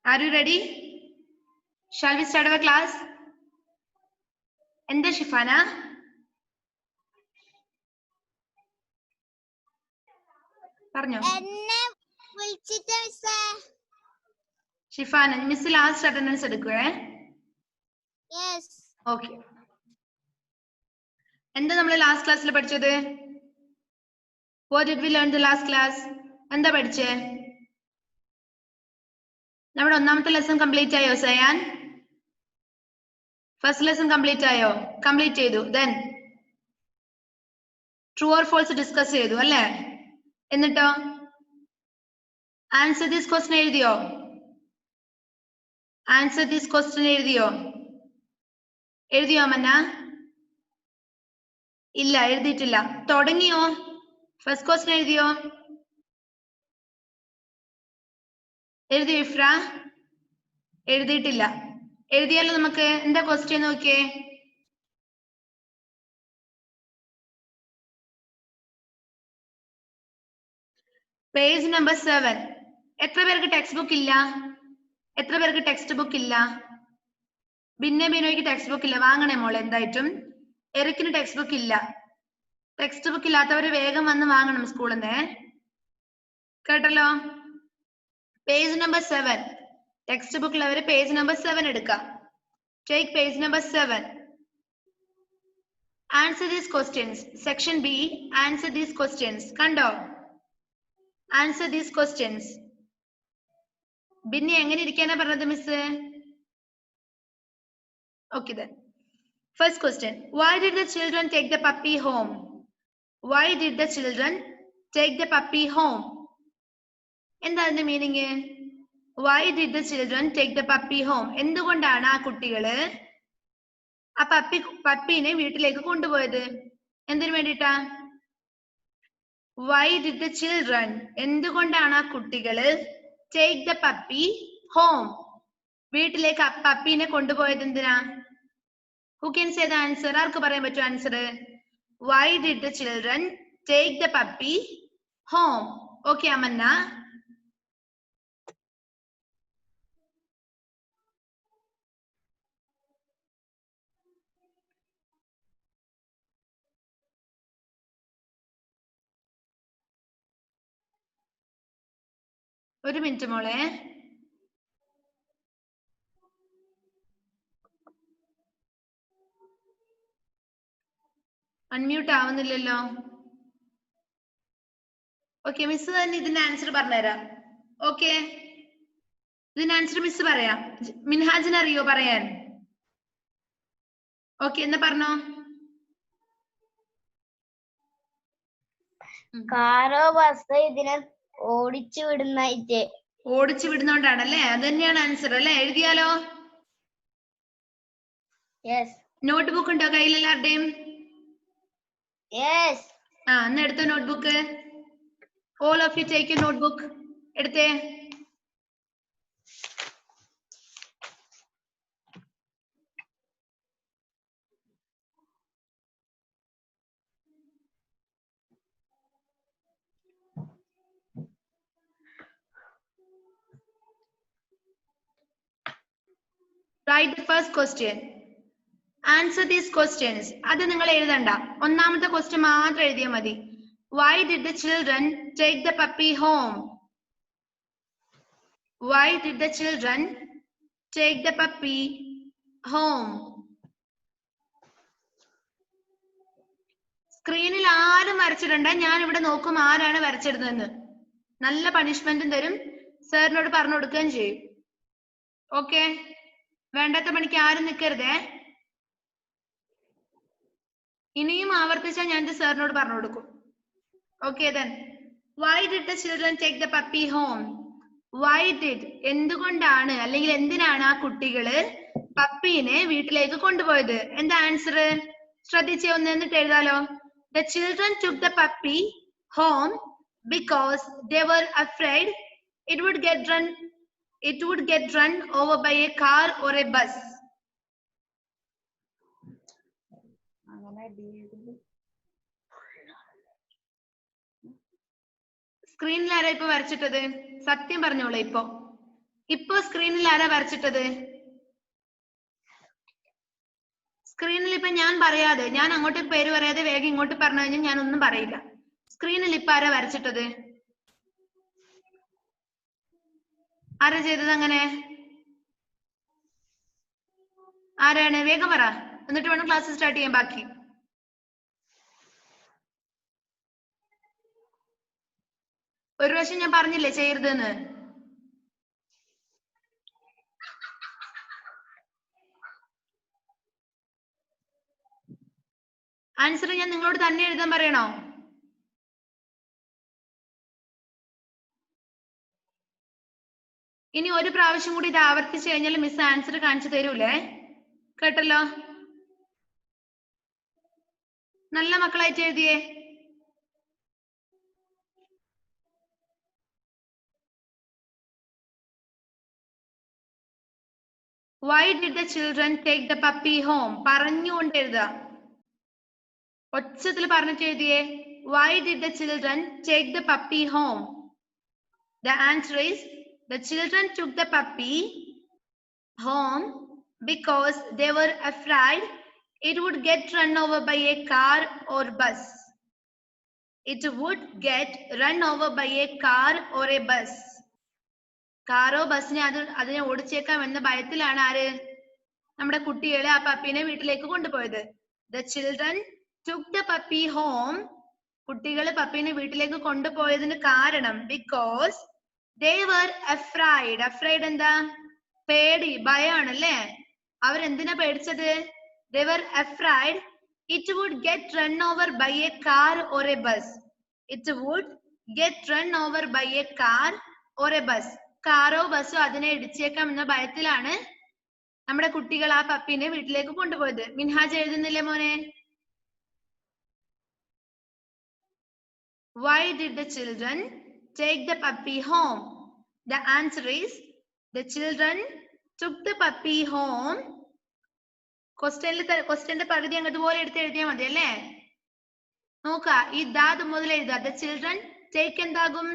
Are you ready? Shall we start our class? Enda Shifana? Parnyo. Shifana, Miss last attendance edukkuve. Yes. Okay. Enda nammal last class il padichadu? What did we learn the last class? Enda padiche? Nammade onnamathe lesson complete ayo Sayan? First lesson complete ayo? Complete chedu. Then true or false discuss chedu alle? Ennitto answer this question ezhudiyo? Answer this question ezhudiyo? Ezhudiyo Amanna? ഇല്ല എഴുതിയിട്ടില്ല. തുടങ്ങിയോ? First question എഴുതിയോ? എഴുതിയോ ഇഫ്ര? എഴുതിയിട്ടില്ല. എഴുതിയാലോ നമുക്ക്? എന്താ question നോക്കിയേ. Page number 7. എത്ര പേർക്ക് ടെക്സ്റ്റ് ബുക്ക് ഇല്ല? എത്ര പേർക്ക് ടെക്സ്റ്റ് ബുക്ക് ഇല്ല? ബിന്നോയ്ക്ക് ടെക്സ്റ്റ് ബുക്ക് ഇല്ല. വാങ്ങണേ മോളെ എന്തായിട്ടും. എറിക്കിന് ടെക്സ്റ്റ് ബുക്ക് ഇല്ല. ടെക്സ്റ്റ് ബുക്ക് ഇല്ലാത്തവര് വേഗം വന്ന് വാങ്ങണം സ്കൂളിൽ നിന്ന്. കേട്ടല്ലോ? Page number 7. ടെക്സ്റ്റ് ബുക്ക് ഉള്ളവര് പേജ് നമ്പർ 7 എടുക്കാം. Take page number 7. Answer these questions. Section B. Answer these questions. Kando. Answer these questions. Binni engane irikkana parnathu miss? Okay then. First question. Why did the children take the puppy home? Why did the children take the puppy home? എന്താണ് the meaning? Why did the children take the puppy home? എന്തുകൊണ്ടാണ് ആ കുട്ടികള് ആ പപ്പീനെ വീട്ടിലേക്ക് കൊണ്ടുപോയത്? എന്തിനു വേണ്ടിട്ടാ? Why did the children? എന്തുകൊണ്ടാണ് ആ കുട്ടികള് take the puppy home? വീട്ടിലേക്ക് പപ്പീനെ കൊണ്ടുപോയത് എന്തിനാ? Who can say the answer? ആർക്ക് പറയാൻ പറ്റും answer? Why did the children take the puppy home? Okay, Amanna. ഒരു മിനിറ്റ് മോളെ. അൺമ്യൂട്ട് ആവുന്നില്ലല്ലോ. ഓക്കെ, മിസ് തന്നെ ഇതിന്റെ ആൻസർ പറഞ്ഞുതരാം. ഓക്കെ, ഇതിന്റെ ആൻസർ മിസ് പറയാം. മിൻഹാജിന് അറിയോ പറയാൻ? ഓക്കെ, എന്നാ പറഞ്ഞോ. കാറോ ബസ് ഇതിനെ ഓടിച്ചു വിടുന്നായിട്ട്. ഓടിച്ചു വിടുന്നോണ്ടാണല്ലേ? അത് തന്നെയാണ് ആൻസർ അല്ലേ? എഴുതിയാലോ? നോട്ട്ബുക്ക് ഉണ്ടോ കയ്യിൽ എല്ലാവരുടെയും? എന്നാ എടുത്തോ notebook. All of you take you notebook. എടുത്തേ. Write the first question. Answer these questions. അത് നിങ്ങൾ എഴുതണ്ട. ഒന്നാമത്തെ ക്വസ്റ്റ്യൻ മാത്രം എഴുതിയാൽ മതി. Why did the children take the puppy home? Why did the children take the puppy home? സ്ക്രീനിൽ ആരും വരച്ചിടണ്ട. ഞാൻ ഇവിടെ നോക്കും ആരാണ് വരച്ചിടുന്നതെന്ന്. നല്ല പണിഷ്മെന്റും തരും. സാറിനോട് പറഞ്ഞു കൊടുക്കുകയും ചെയ്യും. ഓക്കെ, വേണ്ടാത്ത പണിക്ക് ആരും നിൽക്കരുതേ. ഇനിയും ആവർത്തിച്ചാൽ ഞാൻ സാറിനോട് പറഞ്ഞു കൊടുക്കും. Okay then. Why did the children take the puppy home? Why did എന്തുകൊണ്ടാണ് അല്ലെങ്കിൽ എന്തിനാണ് ആ കുട്ടികള് പപ്പീനെ വീട്ടിലേക്ക് കൊണ്ടുപോയത്? എന്താ ആൻസർ? ശ്രദ്ധിച്ചേ ഒന്ന്, എന്നിട്ട് എഴുതാലോ. The children took the puppy home because they were afraid it would get run over by a car or a bus. സ്ക്രീനിൽ ആരാ ഇപ്പൊ വരച്ചിട്ടത്? സത്യം പറഞ്ഞോളൂ. ഇപ്പൊ ഇപ്പൊ സ്ക്രീനിൽ ആരാ വരച്ചിട്ടത്? സ്ക്രീനിൽ ഇപ്പൊ ഞാൻ പറയാതെ, ഞാൻ അങ്ങോട്ട് പേര് പറയാതെ വേഗം ഇങ്ങോട്ട് പറഞ്ഞു കഴിഞ്ഞാൽ ഞാൻ ഒന്നും പറയില്ല. സ്ക്രീനിൽ ഇപ്പൊ ആരാ വരച്ചിട്ടത്? ആരാ ചെയ്തത് അങ്ങനെ? ആരാണ്? വേഗം പറ, എന്നിട്ട് വേണം ക്ലാസ് സ്റ്റാർട്ട് ചെയ്യാൻ. ബാക്കി ഒരു പ്രാവശ്യം ഞാൻ പറഞ്ഞില്ലേ ചെയ്യരുതെന്ന്. ആൻസർ ഞാൻ നിങ്ങളോട് തന്നെ എഴുതാൻ പറയണോ? ഇനി ഒരു പ്രാവശ്യം കൂടി ഇത് ആവർത്തിച്ചു കഴിഞ്ഞാൽ മിസ് ആൻസർ കാണിച്ചു തരൂലേ? കേട്ടല്ലോ? നല്ല മക്കളായിട്ട് എഴുതിയേ. Why did the children take the puppy home? പറഞ്ഞുകൊണ്ട് എഴുതുക. ഒച്ചത്തിൽ പറഞ്ഞിട്ട് എഴുതിയേ. Why did the children take the puppy home? The answer is the children took the puppy home because they were afraid it would get run over by a car or bus. It would get run over by a car or a bus. കാറോ ബസ്സിനെ അതിനെ ഓടിച്ചേക്കാം എന്ന ഭയത്തിലാണ് ആര്? നമ്മുടെ കുട്ടികളെ ആ പപ്പീനെ വീട്ടിലേക്ക് കൊണ്ടുപോയത്. The children took the puppy home. കുട്ടികള് പപ്പീനെ വീട്ടിലേക്ക് കൊണ്ടുപോയതിന് കാരണം because they were afraid. Afraid എന്താ? പേടി, ഭയമാണല്ലേ. അവരെന്തിനാ പേടിച്ചത്? They were afraid it would get run over by a car or a bus. It would get run over by a car or a bus. കാറോ ബസ്സോ അതിനെ ഇടിച്ചേക്കാം എന്ന ഭയത്തിലാണ് നമ്മുടെ കുട്ടികൾ ആ പപ്പീനെ വീട്ടിലേക്ക് കൊണ്ടുപോയത്. മിൻഹാജ് എഴുതുന്നില്ലേ മോനെ? Why did the children take the puppy home? The answer is the children took the puppy home. ക്വസ്റ്റ്യന്റെ പകുതി അങ്ങതുപോലെ എടുത്ത് എഴുതിയാൽ മതി അല്ലേ? നോക്ക, ഈ ദാത് മുതൽ എഴുതുക. The children take എന്താകും?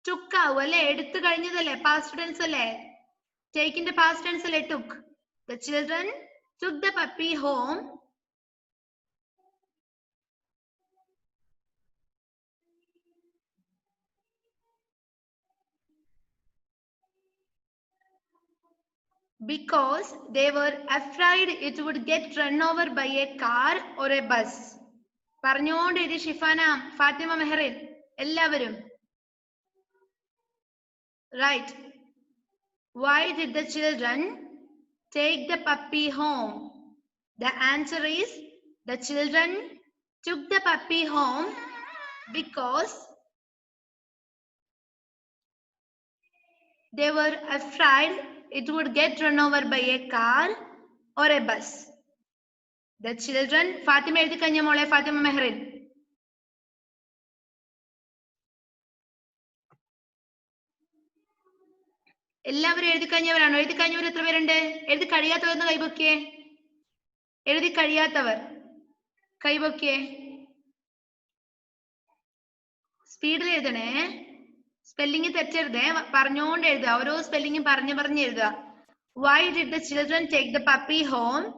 took ആവും അല്ലേ? എടുത്തു കഴിഞ്ഞതല്ലേ? പാസ്റ്റ് ടെൻസ് അല്ലേ? ടേക്കിന്റെ പാസ്റ്റ് ടെൻസ് അല്ലേ took? The children took the puppy home because they were afraid it would get run over by a car or a bus. പറഞ്ഞോണ്ട് എഴുതി ഷിഫാന, ഫാത്തിമ, മെഹറിൻ എല്ലാവരും. Right. Why did the children take the puppy home? The answer is the children took the puppy home because they were afraid it would get run over by a car or a bus. The children, Fatima എഴുതി കഴിഞ്ഞ മോളെ, ഫാത്തിമ മെഹറിൻ. എല്ലാവരും എഴുതി കഴിഞ്ഞവരാണോ? എഴുതി കഴിഞ്ഞവർ എത്ര പേരുണ്ട്? എഴുതി കഴിയാത്തവർ കൈപൊക്കിയേ. എഴുതി കഴിയാത്തവർ കൈപൊക്കിയേ. സ്പീഡിൽ എഴുതണേ, സ്പെല്ലിംഗ് തെറ്റരുതേ. പറഞ്ഞോണ്ട് എഴുതുക, ഓരോ സ്പെല്ലിംഗും പറഞ്ഞ് എഴുതുക. Why did the children take the puppy home?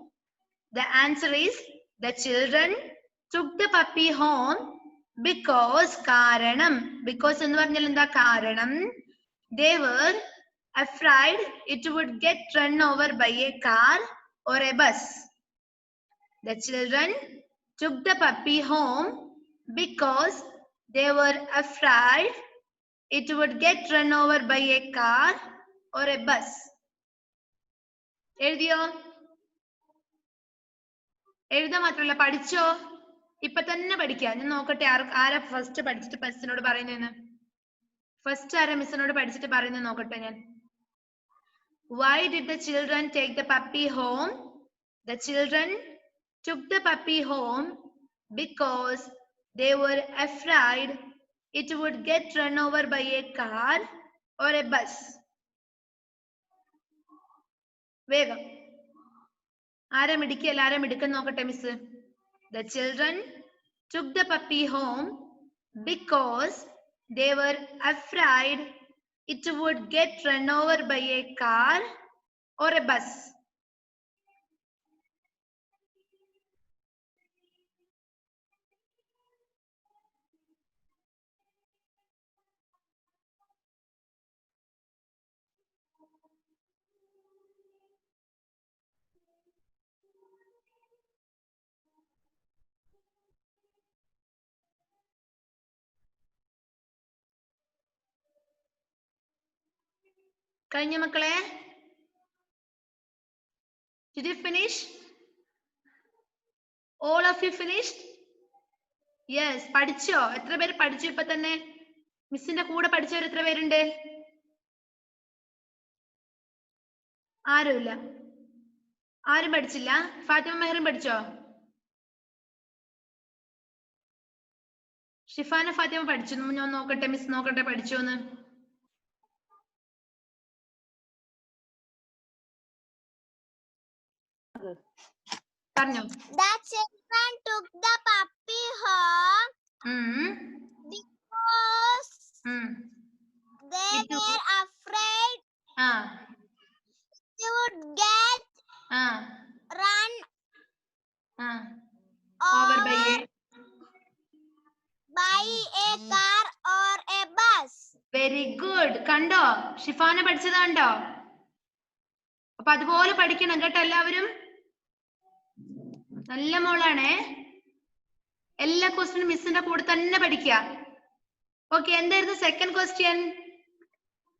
The answer is the children took the puppy home because കാരണം. Because എന്ന് പറഞ്ഞാൽ എന്താ? കാരണം. They were afraid it would get run over by a car or a bus. The children took the puppy home because they were afraid it would get run over by a car or a bus. എഴുതിയോ? എഴുതാൻ മാത്രമല്ല, പഠിച്ചോ? ഇപ്പൊ തന്നെ പഠിക്കാം. ഞാൻ നോക്കട്ടെ ആരാ ഫസ്റ്റ് പഠിച്ചിട്ട് മിസ്സിനോട് പറയുന്നതെന്ന്. ഫസ്റ്റ് ആരാ മിസ്സിനോട് പഠിച്ചിട്ട് പറയുന്നത് നോക്കട്ടെ ഞാൻ. Why did the children take the puppy home? The children took the puppy home because they were afraid it would get run over by a car or a bus. വേഗം ആരാ മിടിക്കല്ല, ആരാ മിടുക്കം നോക്കട്ടെ miss. The children took the puppy home because they were afraid it would get run over by a car or a bus? കഴിഞ്ഞ മക്കളെ? Did you finish? All of you finished? Yes. പഠിച്ചോ? എത്ര പേര് പഠിച്ചു ഇപ്പൊ തന്നെ? മിസ്സിന്റെ കൂടെ പഠിച്ചവർ എത്ര പേരുണ്ട്? ആരുമില്ല. ആരും പഠിച്ചില്ല? ഫാത്തിമ മെഹറും പഠിച്ചോ? ഷിഫാന ഫാത്തിമ പഠിച്ചു? ഞാൻ നോക്കട്ടെ, മിസ് നോക്കട്ടെ പഠിച്ചോന്ന്. പറഞ്ഞോ. The children took the puppy home because they were afraid it would get run over by a car or a bus. Very good. കണ്ടോ? ഷിഫാന പഠിച്ചത് കണ്ടോ? അപ്പൊ അതുപോലെ പഠിക്കണം കേട്ടോ എല്ലാവരും. നല്ല മോളാണേ. എല്ലാ ക്വസ്റ്റ്യനും മിസ്സിന്റെ കൂടെ തന്നെ പഠിക്കുക. ഓക്കെ, എന്തായിരുന്നു second question?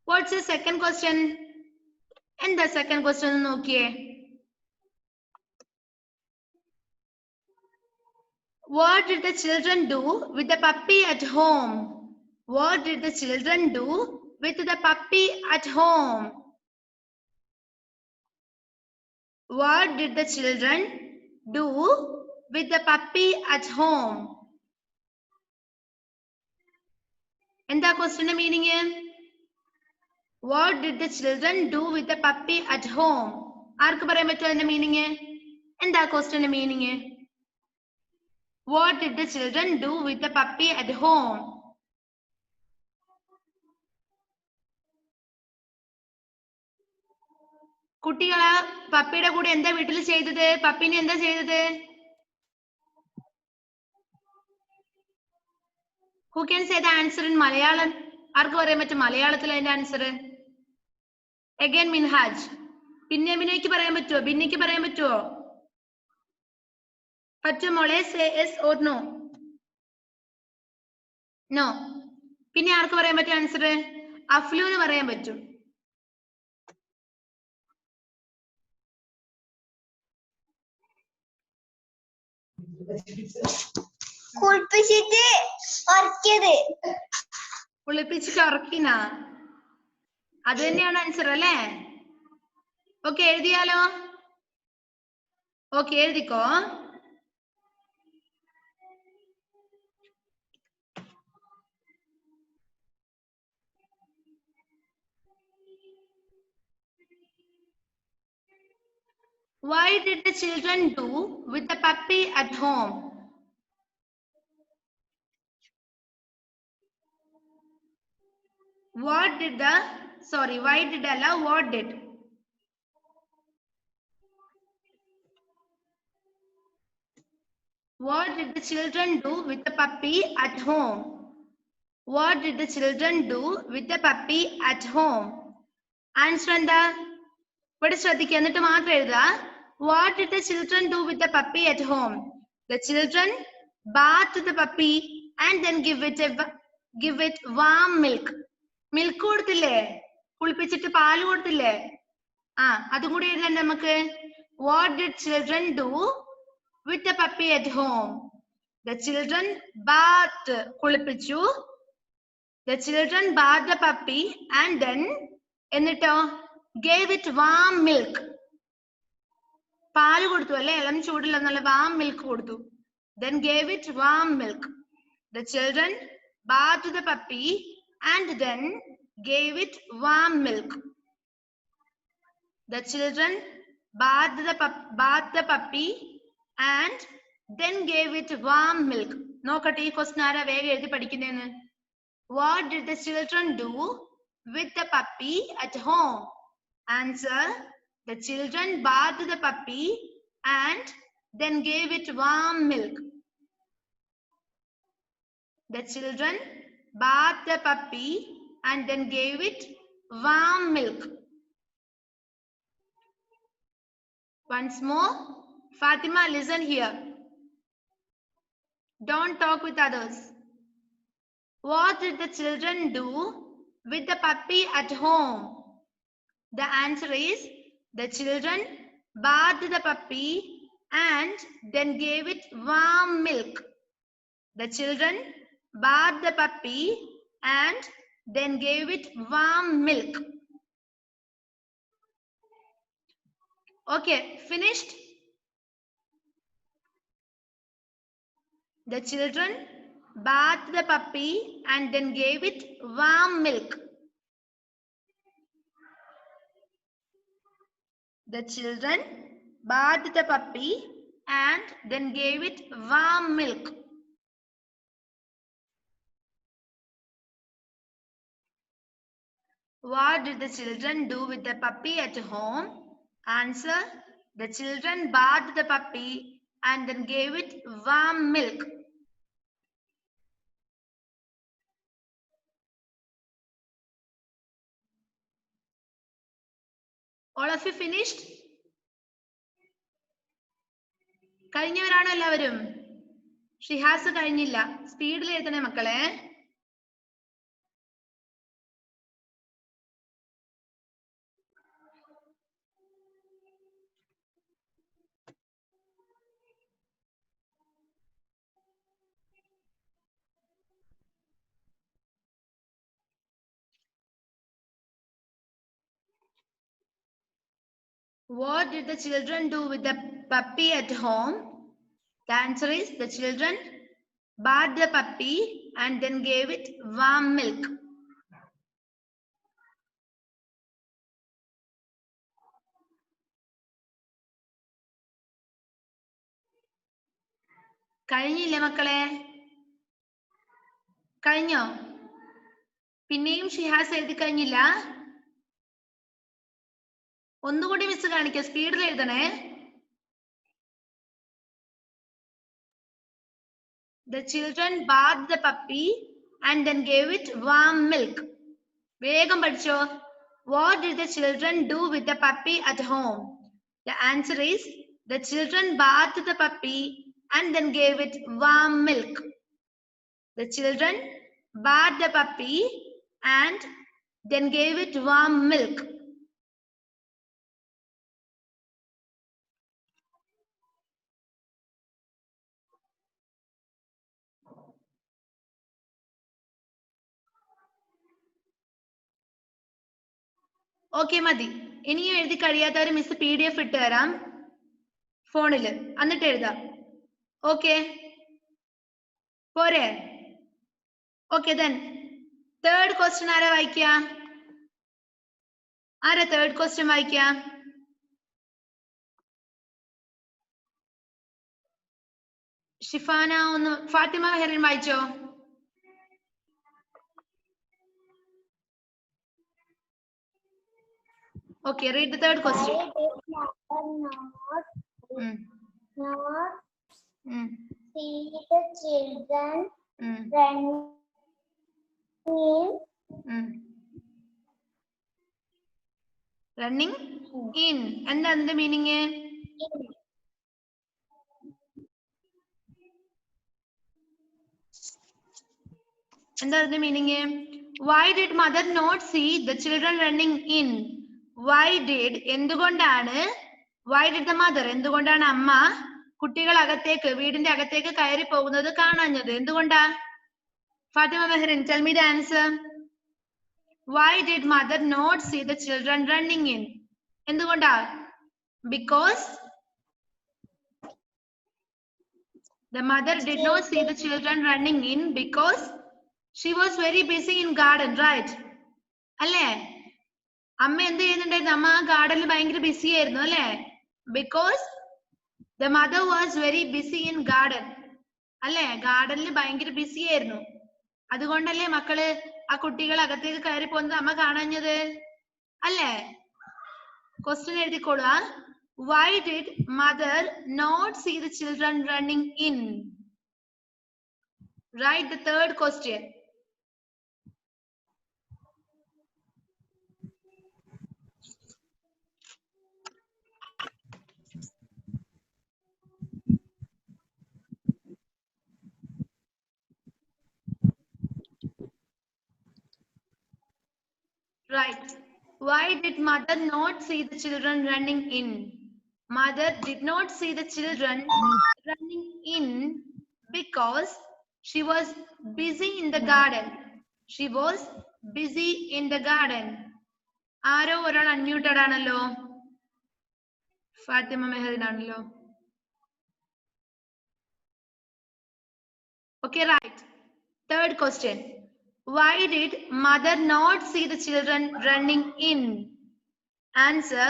What's your second question? എന്താ സെക്കൻഡ് ക്വസ്റ്റ്യൻ ഒന്ന് നോക്കിയേ. What did the children do with the puppy at home? What did the children do with the puppy at home? What did the children do with the puppy at home? എന്താ ക്വസ്റ്റ്യന്റെ meaning? What did the children do with the puppy at home? ആർക്ക് പറയാൻ പറ്റുമോ അതിന്റെ meaning? എന്താ ക്വസ്റ്റ്യന്റെ meaning? What did the children do with the puppy at home? കുട്ടികളെ പപ്പിയുടെ കൂടെ എന്താ വീട്ടിൽ ചെയ്തത്? പപ്പിനെ എന്താ ചെയ്തത്? Who can say the answer in Malayalam? ആർക്ക് പറയാൻ പറ്റും മലയാളത്തിൽ അതിന്റെ ആൻസർ? Again മിൻഹാജ്. പിന്നെ ബിനയ്ക്ക് പറയാൻ പറ്റുമോ? ബിന്നിക്ക് പറയാൻ പറ്റുമോ? പറ്റും മോളെ? Say yes or no. No. പിന്നെ ആർക്ക് പറയാൻ പറ്റും ആൻസർ? അഫ്ലുവിന് പറയാൻ പറ്റും. കുളിപ്പിച്ചിട്ട് ഉറക്കിനാ? അത് തന്നെയാണ് ആൻസർ അല്ലേ? ഓക്കെ, എഴുതിയാലോ? ഓക്കെ, എഴുതിക്കോ. What did the children do with the puppy at home? What did the, sorry, why did Allah, what did? What did the children do with the puppy at home? What did the children do with the puppy at home? Answer എന്താ? ഇവിടെ ശ്രദ്ധിക്കുക, എന്നിട്ട് മാത്രം എഴുതുക. What did the children do with the puppy at home? The children bathed the puppy and then give it warm milk. Milk കൊടുത്തില്ലേ? കുളിപ്പിച്ചിട്ട് പാല് കൊടുത്തില്ലേ? അതും കൂടി എഴുതാൻ നമുക്ക്. What did children do with the puppy at home? The children bathed, കുളിപ്പിച്ചു. The children bathed the puppy and then എന്നിട്ടോ gave it warm milk. പാല് കൊടുത്തു അല്ലെ? ഇളം ചൂടുള്ള നല്ല warm milk കൊടുത്തു. Then gave it warm milk. The children bathed the puppy and then gave it warm milk. The children bathed the puppy and then gave it warm milk. നോക്കട്ടെ ഈ question ആരാ വേഗം എഴുതി പഠിക്കുന്നേന്ന്? What did the children do with the puppy at home? Answer. The children bathed the puppy and then gave it warm milk. The children bathed the puppy and then gave it warm milk. Once more, Fatima, listen here. Don't talk with others. What did the children do with the puppy at home? The answer is the children bathed the puppy and then gave it warm milk. The children bathed the puppy and then gave it warm milk. Okay, finished? The children bathed the puppy and then gave it warm milk. The children bathed the puppy and then gave it warm milk. What did the children do with the puppy at home? Answer. The children bathed the puppy and then gave it warm milk. All of you finished? കഴിഞ്ഞവരാണോ എല്ലാവരും? ഷിഹാസ് കഴിഞ്ഞില്ല. സ്പീഡിൽ എഴുതണേ മക്കളെ. What did the children do with the puppy at home? The answer is the children bathed the puppy and then gave it warm milk. കഴിഞ്ഞില്ലേ മക്കളെ? കഴിഞ്ഞോ? പിന്നെയും ഷിഹാസ് എഴുതി കഴിഞ്ഞില്ല? ഒന്നുകൂടി മിസ് കാണിക്കുക. സ്പീഡിൽ എഴുതണേ. The children bathed the puppy and then gave it warm milk. വേഗം പഠിച്ചോ. What did the children do with the puppy at home? The answer is the children bathed the puppy and then gave it warm milk. The children bathed the puppy and then gave it warm milk. Okay മതി. ഇനിയും എഴുതി കഴിയാത്തവർ miss PDF ഇട്ട് തരാം ഫോണില്, എന്നിട്ട് എഴുതാം. Okay പോരെ? Okay then third question ആരാ വായിക്കുക? ആരാ തേർഡ് ക്വസ്റ്റ്യൻ വായിക്കുക? ഷിഫാന ഒന്ന്. ഫാത്തിമ മെഹറിൻ വായിച്ചോ? Okay, read the third question. See the children running in. എന്താ അതിന്റെ മീനിങ്? എന്താ അതിന്റെ meaning? Why did mother not see the children running in? Why did എന്തുകൊണ്ടാണ്? Why did the mother എന്തുകൊണ്ടാണ് അമ്മ കുട്ടികൾ അകത്തേക്ക് വീടിന്റെ അകത്തേക്ക് കയറി പോകുന്നത് കാണാഞ്ഞത്? എന്തുകൊണ്ടാ? Fathima Mehreen, tell me the answer. Why did mother not see the children running in? എന്തുകൊണ്ടാ? Because the mother did not see the children running in because she was very busy in garden, right? അല്ലേ? അമ്മ എന്ത് ചെയ്യുന്നുണ്ടായിരുന്നു? അമ്മ ഗാർഡനിൽ ഭയങ്കര BC ആയിരുന്നു അല്ലേ? Because the mother was very busy in garden. അല്ലേ? ഗാർഡനിൽ ഭയങ്കര ബിസി ആയിരുന്നു. അതുകൊണ്ടല്ലേ മക്കള് ആ കുട്ടികൾ അകത്തേക്ക് കയറി പോകുന്നത് അമ്മ കാണാഞ്ഞത് അല്ലേ? Question എഴുതിക്കോളുക. Why did mother not see the children running in? Write the third question. Right. Why did mother not see the children running in? Mother did not see the children running in because she was busy in the garden. She was busy in the garden. ആരോ ഒരാൾ അൺമ്യൂട്ടഡ് ആണല്ലോ. ഫാത്തിമ മെഹറിൻ ആണല്ലോ. Okay, right. Third question. Why did mother not see the children running in? Answer.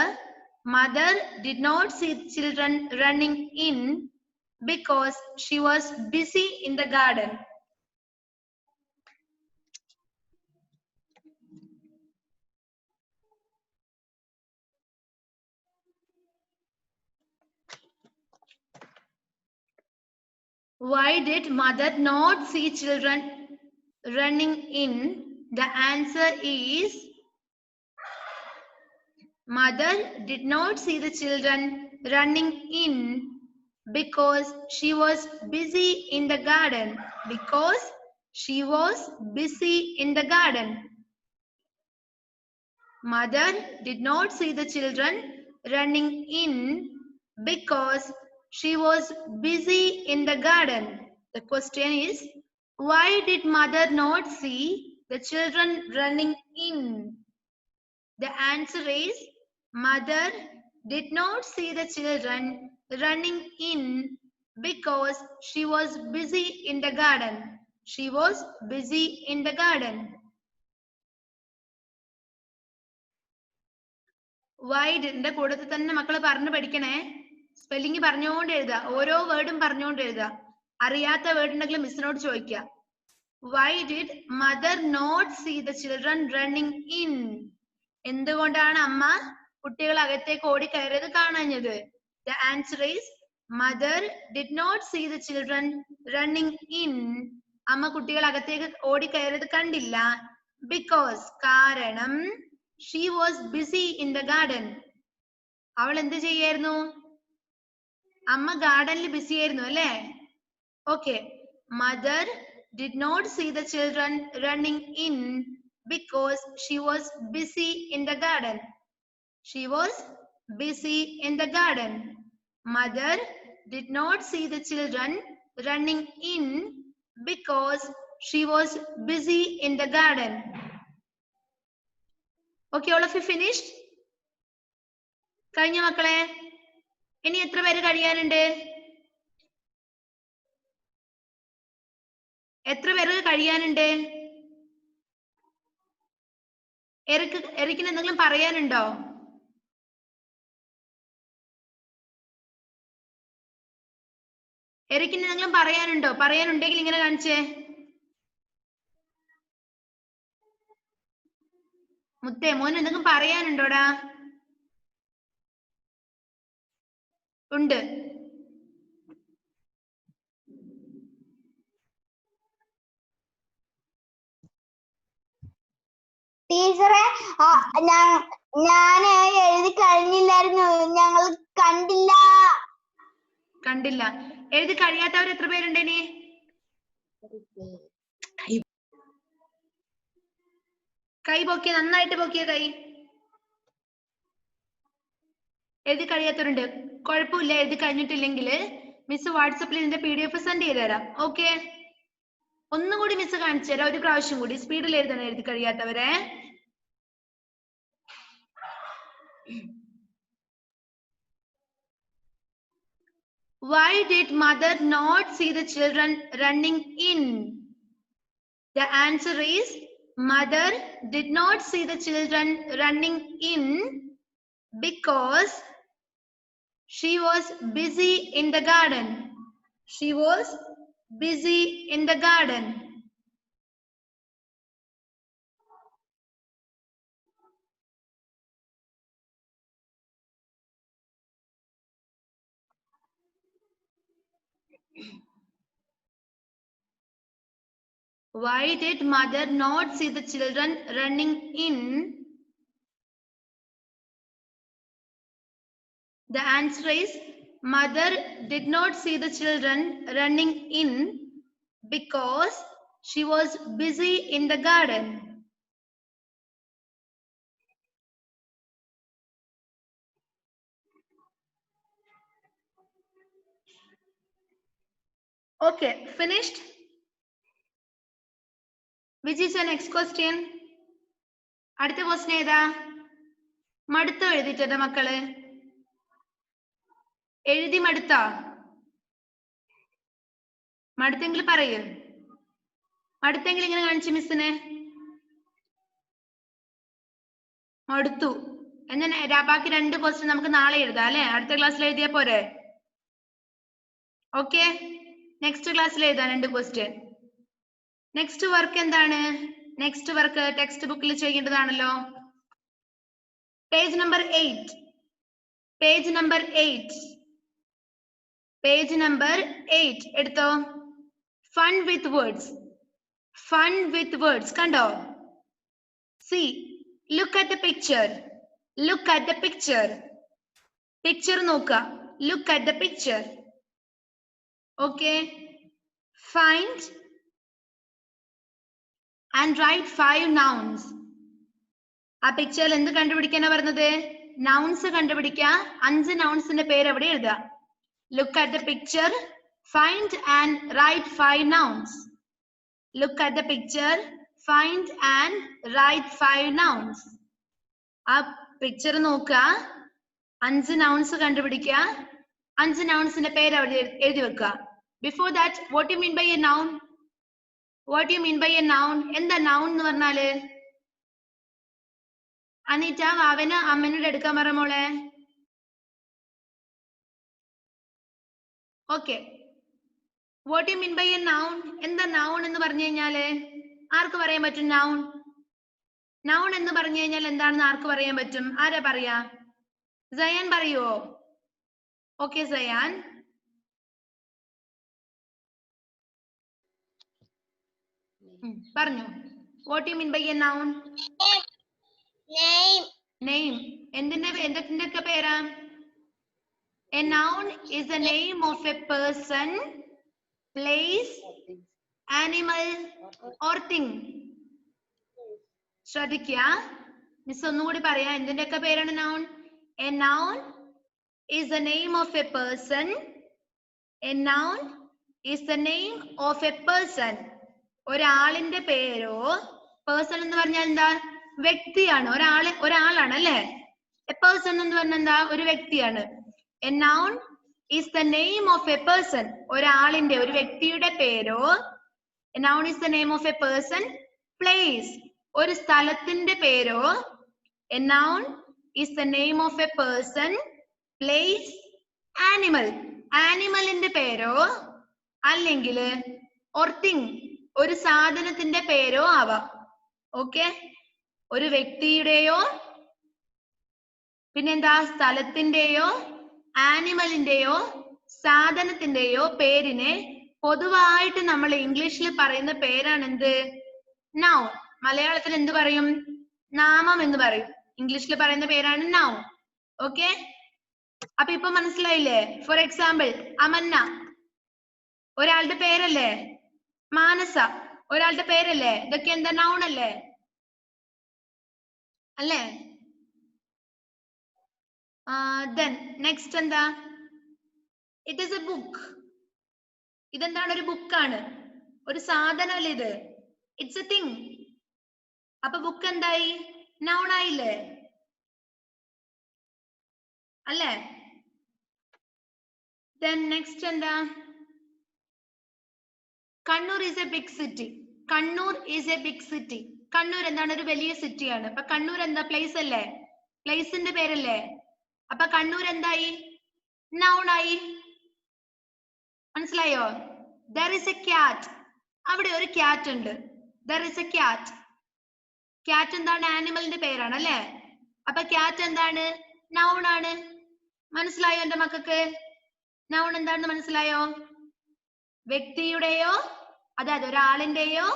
Mother did not see the children running in because she was busy in the garden. Why did mother not see children running in? The answer is mother did not see the children running in because she was busy in the garden. Because she was busy in the garden. Mother did not see the children running in because she was busy in the garden. The question is, why did mother not see the children running in? The answer is, mother did not see the children running in because she was busy in the garden. She was busy in the garden. വൈഡിന്റെ കൂടത്തിൽ തന്നെ മക്കള് പറഞ്ഞു പഠിക്കണേ. Spelling പറഞ്ഞുകൊണ്ട് എഴുതുക. ഓരോ വേർഡും പറഞ്ഞുകൊണ്ട് എഴുതുക. അറിയാത്ത വേർഡ് ഉണ്ടെങ്കിൽ മിസ്സിനോട് ചോദിക്കുക. Why did mother not see the children running in? എന്തുകൊണ്ടാണ് അമ്മ കുട്ടികൾ അകത്തേക്ക് ഓടി കയറിയത് കാണാഞ്ഞത്? The answer is mother did not see the children running in. അമ്മ കുട്ടികൾ അകത്തേക്ക് ഓടി കയറിയത് കണ്ടില്ല. Because കാരണം she was busy in the garden. അവൾ എന്ത് ചെയ്യായിരുന്നു? അമ്മ ഗാർഡനിൽ ബിസി ആയിരുന്നു അല്ലേ? Okay. Mother did not see the children running in because she was busy in the garden. She was busy in the garden. Mother did not see the children running in because she was busy in the garden. Okay, all of you finished? കഴിഞ്ഞ മക്കളെ? ഇനി എത്ര പേര് കഴിയാനുണ്ട്? എത്ര പേർക്ക് കഴിയാനുണ്ട്? എറിക്കിന് എന്തെങ്കിലും പറയാനുണ്ടോ? എറിക്കിന് എന്തെങ്കിലും പറയാനുണ്ടോ? പറയാനുണ്ടെങ്കിൽ ഇങ്ങനെ കാണിച്ചേ. മുത്തേ മോൻ എന്തെങ്കിലും പറയാനുണ്ടോടാ? ഉണ്ട്. ടീച്ചറെ ഞാൻ എഴുതി കഴിഞ്ഞില്ലായിരുന്നു, ഞങ്ങൾ കണ്ടില്ല. കണ്ടില്ല. എഴുതി കഴിയാത്തവർ എത്ര പേരുണ്ട്? ഇനി കൈ പൊക്കിയ, നന്നായിട്ട് പൊക്കിയ കൈ. എഴുതി കഴിയാത്തവരുണ്ട്. കുഴപ്പമില്ല, എഴുതി കഴിഞ്ഞിട്ടില്ലെങ്കിൽ മിസ് വാട്സപ്പിൽ ഇതിന്റെ PDF സെൻഡ് ചെയ്ത് തരാം. ഓക്കെ, ഒന്നുകൂടി മിസ് കാണിച്ചു തരാം. ഒരു പ്രാവശ്യം കൂടി സ്പീഡിൽ എഴുതണം എഴുതി കഴിയാത്തവരെ. Why did mother not see the children running in? The answer is mother did not see the children running in because she was busy in the garden. She was busy in the garden. Why did mother not see the children running in? The answer is mother did not see the children running in because she was busy in the garden. Okay, finished? Which is the next question? അടുത്ത question ഏതാ? മടുത്തോ എഴുതിട്ടത് മക്കള്? എഴുതി മടുത്താ? മടുത്തെങ്കിൽ പറയൂ. മടുത്തെങ്കിൽ ഇങ്ങനെ കാണിച്ചു മിസ്സിനെ. മടുത്തു. എന്നാ ബാക്കി 2 ക്വസ്റ്റ്യൻ നമുക്ക് നാളെ എഴുതാം അല്ലെ? അടുത്ത ക്ലാസ്സിൽ എഴുതിയാ പോരെ? ഓക്കെ, നെക്സ്റ്റ് ക്ലാസ്സിൽ എഴുതാം 2 ക്വസ്റ്റ്യൻ. നെക്സ്റ്റ് വർക്ക് എന്താണ്? നെക്സ്റ്റ് വർക്ക് ടെക്സ്റ്റ് ബുക്കിൽ ചെയ്യേണ്ടതാണല്ലോ. Page number 8. Page number 8. Page number 8 എടുത്തോ. Fun with words. Fun with words കണ്ടോ? C, look at the picture. Look at the picture. Picture നോക്കുക. Look at the picture. Okay, find and write 5 nouns. ആ പിക്ചറിൽ എന്ത് കണ്ടുപിടിക്കാനാ പറഞ്ഞത്? Nouns കണ്ടുപിടിക്കുക. 5 നൗൺസിന്റെ പേര് അവിടെ എഴുതുക. Look at the picture, find and write 5 nouns. Look at the picture, find and write 5 nouns. ആ പിക്ചർ നോക്കുക, 5 നൗൺസ് കണ്ടുപിടിക്കുക, 5 നൗൺസിന്റെ പേര് അവിടെ എഴുതി വെക്കുക. Before that, what do you mean by a noun? What do you mean by a noun? എന്താ noun എന്ന് പറഞ്ഞാല്? അനീറ്റ വാവന അമ്മനോട് എടുക്കാൻ പറ മോളെ. Okay, what do you mean by a noun? എന്താ noun എന്ന് പറഞ്ഞു കഴിഞ്ഞാല്? ആർക്ക് പറയാൻ പറ്റും noun? noun എന്ന് പറഞ്ഞു കഴിഞ്ഞാൽ എന്താണെന്ന് ആർക്ക് പറയാൻ പറ്റും? ആരാ പറയാ? സയാൻ പറയുവോ? Okay cyan. പറഞ്ഞു. What do you mean by a noun? Name. Name. എന്തിന്റെ പേരാ? A noun is the name of a person, place, animal or thing. ശ്രദ്ധിക്കുക, മിസ് ഒന്നുകൂടി പറയാം. എന്തിന്റെയൊക്കെ പേരാണ് noun? A noun is the name of a person. A noun is the name of a person. ഒരാളിന്റെ പേരോ, person എന്ന് പറഞ്ഞാൽ എന്താ? വ്യക്തിയാണ്. ഒരാളാണ് അല്ലെ? എ പേഴ്സൺ എന്ന് പറഞ്ഞാൽ എന്താ? ഒരു വ്യക്തിയാണ്. A noun is the name of a person. ഒരാളിന്റെ, ഒരു വ്യക്തിയുടെ പേരോ. A noun is the name of a person. Place, ഒരു സ്ഥലത്തിന്റെ പേരോ. A noun is the name of a person, place, animal, ആനിമലിന്റെ പേരോ അല്ലെങ്കിൽ ഓർ തിങ്, ഒരു സാധനത്തിന്റെ പേരോ ആവാം. ഓക്കെ, ഒരു വ്യക്തിയുടെയോ പിന്നെന്താ സ്ഥലത്തിന്റെയോ ആനിമലിന്റെയോ സാധനത്തിന്റെയോ പേരിനെ പൊതുവായിട്ട് നമ്മൾ ഇംഗ്ലീഷിൽ പറയുന്ന പേരാണ് എന്ത്? നൗൺ. മലയാളത്തിൽ എന്ത് പറയും? നാമം എന്ന് പറയും. ഇംഗ്ലീഷിൽ പറയുന്ന പേരാണ് നൗൺ. ഓക്കെ, അപ്പൊ ഇപ്പൊ മനസ്സിലായില്ലേ? ഫോർ എക്സാമ്പിൾ അമന്ന ഒരാളുടെ പേരല്ലേ? മാനസ ഒരാളുടെ പേരല്ലേ? ഇതൊക്കെ എന്താ? നൗൺ അല്ലേ? അല്ലേ? then next എന്താ? It is a book. ഇതെന്താണ്? ഒരു ബുക്കാണ്. ഒരു സാധനമല്ലേ ഇത്? It's a thing. അപ്പൊ ബുക്ക് എന്തായി? നൗൺ ആയില്ലേ? അല്ലേ? then next എന്താ? Kannur is a big city. Kannur is a big city. Kannur എന്താണ്? ഒരു വലിയ സിറ്റിയാണ്. അപ്പൊ കണ്ണൂർ എന്താ? പ്ലേസ് അല്ലേ? പ്ലേസിന്റെ പേരല്ലേ? അപ്പൊ കണ്ണൂർ എന്തായി? നൗൺ ആയി. മനസ്സിലായോ? there is a cat. അവിടെ ഒരു ക്യാറ്റ് ഉണ്ട്. there is a cat. Cat എന്താണ്? ആനിമലിന്റെ പേരാണ് അല്ലേ? അപ്പൊ ക്യാറ്റ് എന്താണ്? നൗൺ ആണ്. മനസ്സിലായോ എന്റെ മക്കൾക്ക്? നൗൺ എന്താണെന്ന് മനസ്സിലായോ? വ്യക്തിയുടെയോ അതായത് ഒരാളിന്റെയോ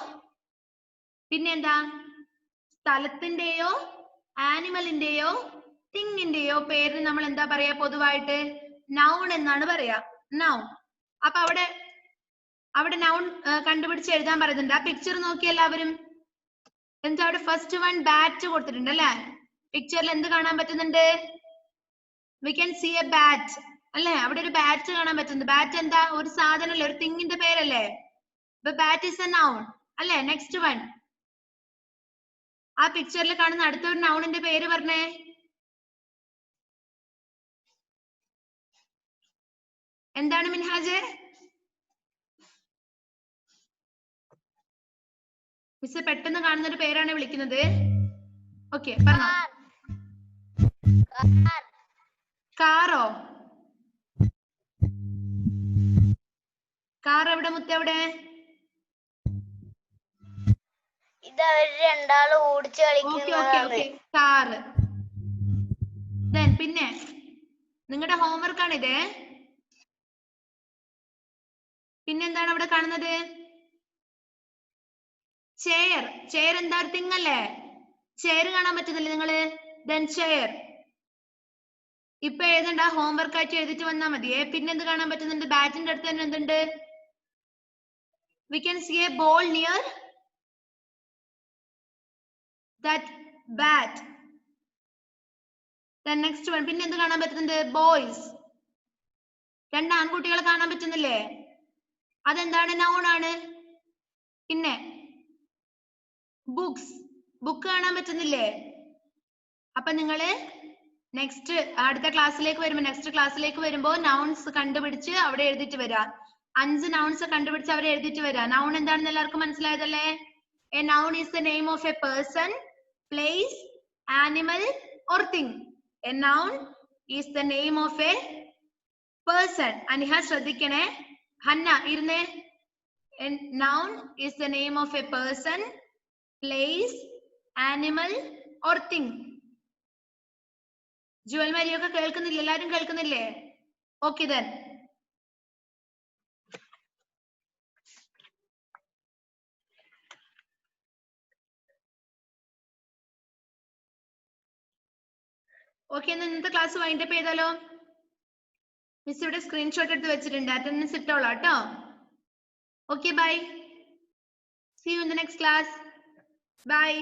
പിന്നെന്താ സ്ഥലത്തിന്റെയോ ആനിമലിന്റെയോ തിങ്ങിന്റെയോ പേരിന് നമ്മൾ എന്താ പറയാ പൊതുവായിട്ട് നൗൺ എന്നാണ് പറയാ നൗൺ. അപ്പൊ അവിടെ നൗൺ കണ്ടുപിടിച്ച് എഴുതാൻ പറയുന്നുണ്ട്. ആ പിക്ചർ നോക്കി എല്ലാവരും. എന്താ അവിടെ ഫസ്റ്റ് വൺ ബാറ്റ് കൊടുത്തിട്ടുണ്ട് അല്ലെ? പിക്ചറിൽ എന്ത് കാണാൻ പറ്റുന്നുണ്ട്? We can see a bat അല്ലെ? അവിടെ ഒരു ബാറ്റ് കാണാൻ പറ്റുന്നുണ്ട്. ബാറ്റ് എന്താ ഒരു സാധനല്ലേ, ഒരു തിങ്ങിന്റെ പേരല്ലേ? ബാറ്റ് ഇസ് എ നൗൺ അല്ലെ? നെക്സ്റ്റ് വൺ ആ പിക്ചറിൽ കാണുന്ന അടുത്തൊരു നൗണിന്റെ പേര് പറഞ്ഞേ. എന്താണ് മിൻഹാജ്? മിസ് പെട്ടെന്ന് കാണുന്ന ഒരു പേരാണ് വിളിക്കുന്നത്. ഓക്കെ പറഞ്ഞോ. കാറോ? കാർ എവിടെ മുത്തെവിടെ? ഇത് അവർ രണ്ടാളും ഓടിച്ചു കളിക്കുന്നതാണ്. കാറ്. പിന്നെ നിങ്ങളുടെ ഹോംവർക്ക് ആണിത്. പിന്നെന്താണ് അവിടെ കാണുന്നത്? ചെയർ. ചെയർ എന്താ ഒരു തിങ്ങല്ലേ? ചെയർ കാണാൻ പറ്റുന്നില്ലേ നിങ്ങള്? ചെയർ. ഇപ്പൊ എഴുതണ്ട, ഹോംവർക്ക് ആയിട്ട് എഴുതിട്ട് വന്നാ മതിയേ. പിന്നെ എന്ത് കാണാൻ പറ്റുന്നുണ്ട്? ബാറ്റിന്റെ അടുത്ത് തന്നെ എന്തുണ്ട്? We can see a ball near that bat. Next one പിന്നെ എന്ത് കാണാൻ പറ്റുന്നുണ്ട്? ബോയ്സ്. രണ്ട് ആൺകുട്ടികളെ കാണാൻ പറ്റുന്നില്ലേ? അതെന്താണ്? നൗൺ ആണ്. പിന്നെ ബുക്സ്. ബുക്ക് കാണാൻ പറ്റുന്നില്ലേ? അപ്പൊ നിങ്ങള് അടുത്ത ക്ലാസ്സിലേക്ക് വരുമ്പോ നൗൺസ് കണ്ടുപിടിച്ച് അവിടെ എഴുതിട്ട് വരാ. 5 നൗൺസ് കണ്ടുപിടിച്ച് അവിടെ എഴുതിട്ട് വരാ. നൗൺ എന്താണെന്ന് എല്ലാവർക്കും മനസ്സിലായതല്ലേ? A noun is the name of a person, place, animal or thing. A noun is the name of a person. Aniha ശ്രദ്ധിക്കണേ. ഹന്ന ഇരുന്നേ. A noun is the name of a person, place, animal or thing. Jewel മരിയൊക്കെ കേൾക്കുന്നില്ലേ? എല്ലാരും കേൾക്കുന്നില്ലേ? Okay then. Okay, ഇന്നത്തെ class wind up ചെയ്താലോ? Miss ഇവിടെ screenshot എടുത്ത് വെച്ചിട്ടുണ്ട്. അറ്റൻഡൻസ് ഇട്ടോളാം കേട്ടോ. Okay bye. See you in the next class. Bye.